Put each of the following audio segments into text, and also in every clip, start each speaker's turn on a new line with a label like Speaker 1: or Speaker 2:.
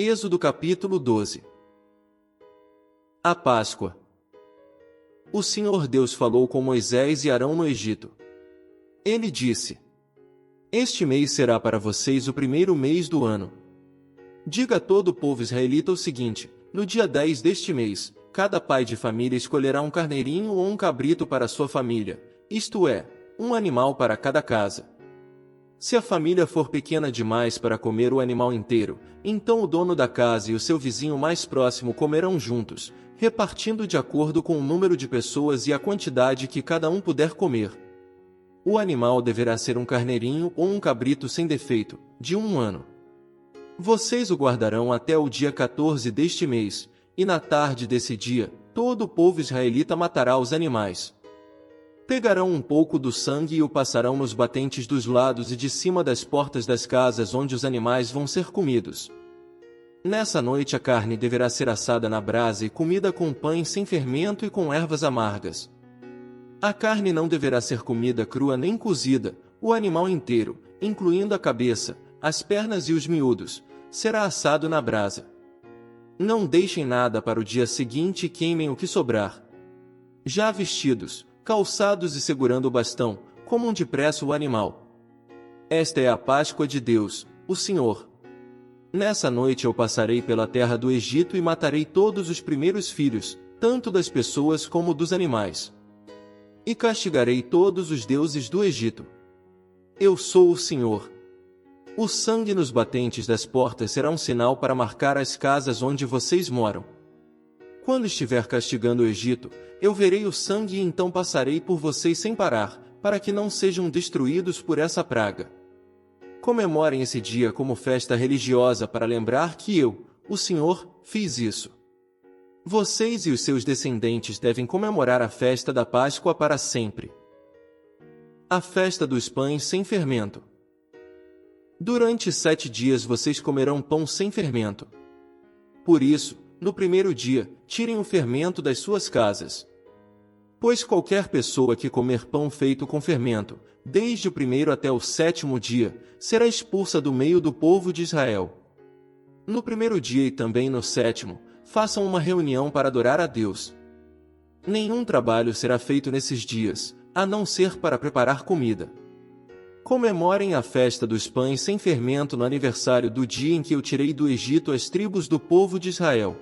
Speaker 1: Êxodo capítulo 12. A Páscoa. O Senhor Deus falou com Moisés e Arão no Egito. Ele disse: Este mês será para vocês o primeiro mês do ano. Diga a todo o povo israelita o seguinte: no dia 10 deste mês, cada pai de família escolherá um carneirinho ou um cabrito para sua família, isto é, um animal para cada casa. Se a família for pequena demais para comer o animal inteiro, então o dono da casa e o seu vizinho mais próximo comerão juntos, repartindo de acordo com o número de pessoas e a quantidade que cada um puder comer. O animal deverá ser um carneirinho ou um cabrito sem defeito, de 1 ano. Vocês o guardarão até o dia 14 deste mês, e na tarde desse dia, todo o povo israelita matará os animais. Pegarão um pouco do sangue e o passarão nos batentes dos lados e de cima das portas das casas onde os animais vão ser comidos. Nessa noite a carne deverá ser assada na brasa e comida com pães sem fermento e com ervas amargas. A carne não deverá ser comida crua nem cozida, o animal inteiro, incluindo a cabeça, as pernas e os miúdos, será assado na brasa. Não deixem nada para o dia seguinte e queimem o que sobrar. Já vestidos, calçados e segurando o bastão, comam depressa o animal. Esta é a Páscoa de Deus, o Senhor. Nessa noite eu passarei pela terra do Egito e matarei todos os primeiros filhos, tanto das pessoas como dos animais. E castigarei todos os deuses do Egito. Eu sou o Senhor. O sangue nos batentes das portas será um sinal para marcar as casas onde vocês moram. Quando estiver castigando o Egito, eu verei o sangue e então passarei por vocês sem parar, para que não sejam destruídos por essa praga. Comemorem esse dia como festa religiosa para lembrar que eu, o Senhor, fiz isso. Vocês e os seus descendentes devem comemorar a festa da Páscoa para sempre. A festa dos pães sem fermento. Durante 7 dias vocês comerão pão sem fermento. Por isso, no primeiro dia, tirem o fermento das suas casas. Pois qualquer pessoa que comer pão feito com fermento, desde o primeiro até o 7º dia, será expulsa do meio do povo de Israel. No primeiro dia e também no 7º, façam uma reunião para adorar a Deus. Nenhum trabalho será feito nesses dias, a não ser para preparar comida. Comemorem a festa dos pães sem fermento no aniversário do dia em que eu tirei do Egito as tribos do povo de Israel.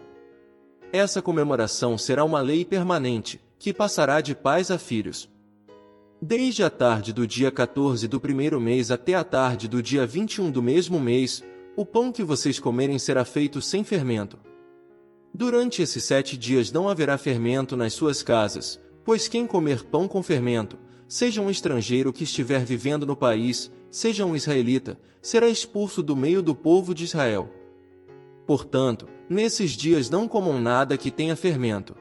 Speaker 1: Essa comemoração será uma lei permanente, que passará de pais a filhos. Desde a tarde do dia 14 do primeiro mês até a tarde do dia 21 do mesmo mês, o pão que vocês comerem será feito sem fermento. Durante esses 7 dias não haverá fermento nas suas casas, pois quem comer pão com fermento, seja um estrangeiro que estiver vivendo no país, seja um israelita, será expulso do meio do povo de Israel. Portanto, nesses dias não comam nada que tenha fermento.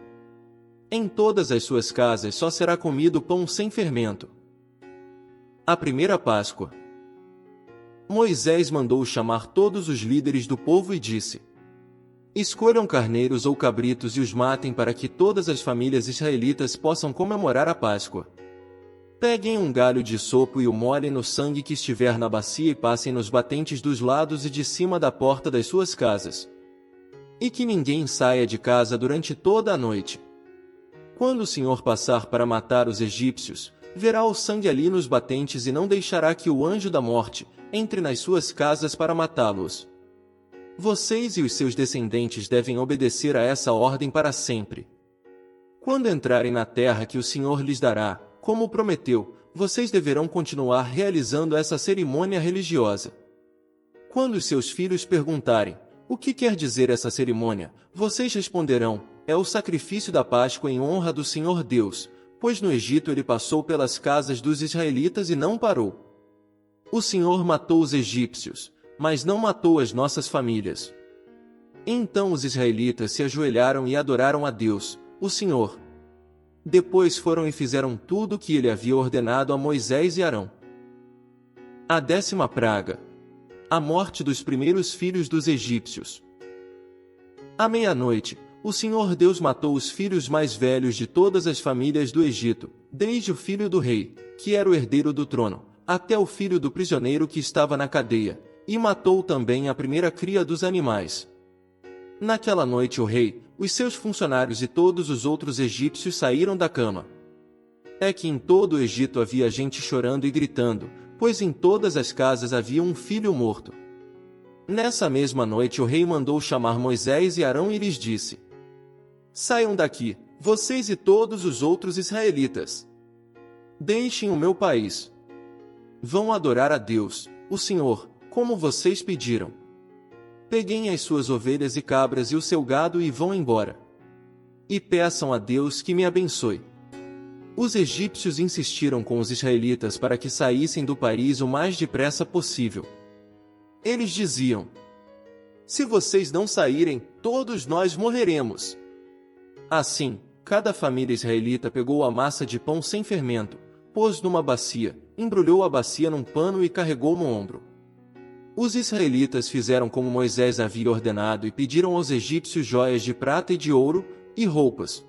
Speaker 1: Em todas as suas casas só será comido pão sem fermento. A primeira Páscoa. Moisés mandou chamar todos os líderes do povo e disse: Escolham carneiros ou cabritos e os matem para que todas as famílias israelitas possam comemorar a Páscoa. Peguem um galho de sopo e o molhem no sangue que estiver na bacia e passem nos batentes dos lados e de cima da porta das suas casas. E que ninguém saia de casa durante toda a noite. Quando o Senhor passar para matar os egípcios, verá o sangue ali nos batentes e não deixará que o anjo da morte entre nas suas casas para matá-los. Vocês e os seus descendentes devem obedecer a essa ordem para sempre. Quando entrarem na terra que o Senhor lhes dará, como prometeu, vocês deverão continuar realizando essa cerimônia religiosa. Quando os seus filhos perguntarem: o que quer dizer essa cerimônia? Vocês responderão: é o sacrifício da Páscoa em honra do Senhor Deus, pois no Egito ele passou pelas casas dos israelitas e não parou. O Senhor matou os egípcios, mas não matou as nossas famílias. Então os israelitas se ajoelharam e adoraram a Deus, o Senhor. Depois foram e fizeram tudo o que ele havia ordenado a Moisés e Arão. A 10ª praga. A morte dos primeiros filhos dos egípcios. À meia-noite, o Senhor Deus matou os filhos mais velhos de todas as famílias do Egito, desde o filho do rei, que era o herdeiro do trono, até o filho do prisioneiro que estava na cadeia, e matou também a primeira cria dos animais. Naquela noite o rei, os seus funcionários e todos os outros egípcios saíram da cama. É que em todo o Egito havia gente chorando e gritando, pois em todas as casas havia um filho morto. Nessa mesma noite o rei mandou chamar Moisés e Arão e lhes disse: Saiam daqui, vocês e todos os outros israelitas. Deixem o meu país. Vão adorar a Deus, o Senhor, como vocês pediram. Peguem as suas ovelhas e cabras e o seu gado e vão embora. E peçam a Deus que me abençoe. Os egípcios insistiram com os israelitas para que saíssem do país o mais depressa possível. Eles diziam: Se vocês não saírem, todos nós morreremos. Assim, cada família israelita pegou a massa de pão sem fermento, pôs numa bacia, embrulhou a bacia num pano e carregou no ombro. Os israelitas fizeram como Moisés havia ordenado e pediram aos egípcios joias de prata e de ouro, e roupas.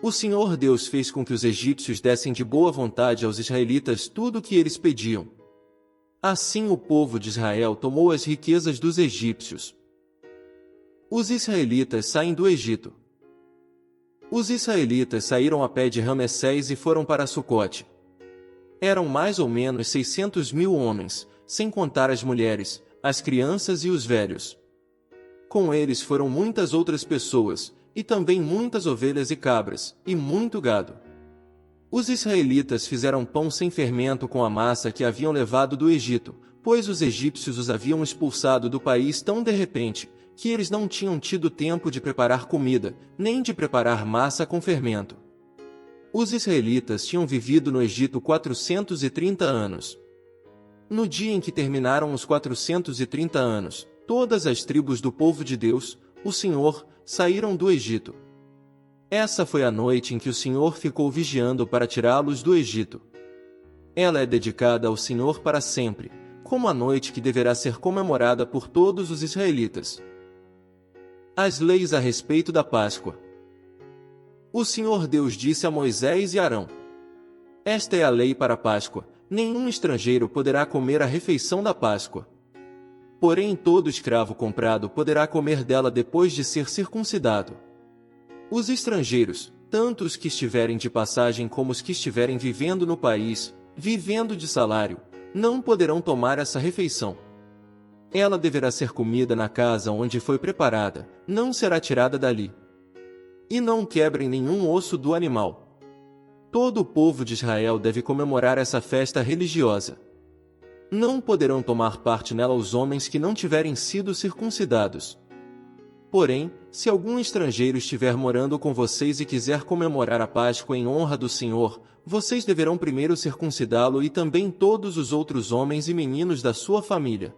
Speaker 1: O Senhor Deus fez com que os egípcios dessem de boa vontade aos israelitas tudo o que eles pediam. Assim o povo de Israel tomou as riquezas dos egípcios. Os israelitas saem do Egito. Os israelitas saíram a pé de Ramessés e foram para Sucote. Eram mais ou menos 600.000 homens, sem contar as mulheres, as crianças e os velhos. Com eles foram muitas outras pessoas, e também muitas ovelhas e cabras, e muito gado. Os israelitas fizeram pão sem fermento com a massa que haviam levado do Egito, pois os egípcios os haviam expulsado do país tão de repente, que eles não tinham tido tempo de preparar comida, nem de preparar massa com fermento. Os israelitas tinham vivido no Egito 430 anos. No dia em que terminaram os 430 anos, todas as tribos do povo de Deus, o Senhor, saíram do Egito. Essa foi a noite em que o Senhor ficou vigiando para tirá-los do Egito. Ela é dedicada ao Senhor para sempre, como a noite que deverá ser comemorada por todos os israelitas. As leis a respeito da Páscoa. O Senhor Deus disse a Moisés e Arão: Esta é a lei para a Páscoa: nenhum estrangeiro poderá comer a refeição da Páscoa. Porém todo escravo comprado poderá comer dela depois de ser circuncidado. Os estrangeiros, tanto os que estiverem de passagem como os que estiverem vivendo no país, vivendo de salário, não poderão tomar essa refeição. Ela deverá ser comida na casa onde foi preparada, não será tirada dali. E não quebrem nenhum osso do animal. Todo o povo de Israel deve comemorar essa festa religiosa. Não poderão tomar parte nela os homens que não tiverem sido circuncidados. Porém, se algum estrangeiro estiver morando com vocês e quiser comemorar a Páscoa em honra do Senhor, vocês deverão primeiro circuncidá-lo e também todos os outros homens e meninos da sua família.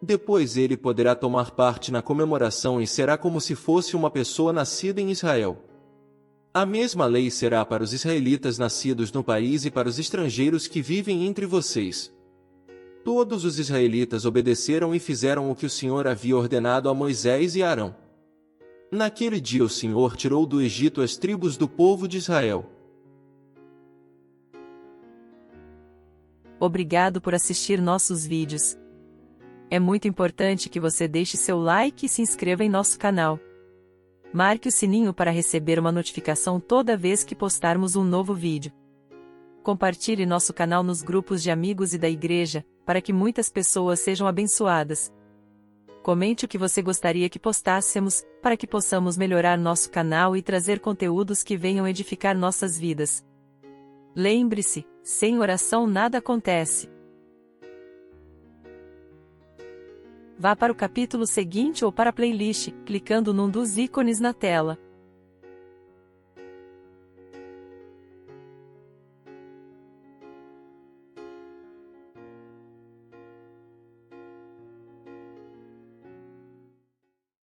Speaker 1: Depois ele poderá tomar parte na comemoração e será como se fosse uma pessoa nascida em Israel. A mesma lei será para os israelitas nascidos no país e para os estrangeiros que vivem entre vocês. Todos os israelitas obedeceram e fizeram o que o Senhor havia ordenado a Moisés e a Arão. Naquele dia o Senhor tirou do Egito as tribos do povo de Israel.
Speaker 2: Obrigado por assistir nossos vídeos. É muito importante que você deixe seu like e se inscreva em nosso canal. Marque o sininho para receber uma notificação toda vez que postarmos um novo vídeo. Compartilhe nosso canal nos grupos de amigos e da igreja, para que muitas pessoas sejam abençoadas. Comente o que você gostaria que postássemos, para que possamos melhorar nosso canal e trazer conteúdos que venham edificar nossas vidas. Lembre-se, sem oração nada acontece. Vá para o capítulo seguinte ou para a playlist, clicando num dos ícones na tela.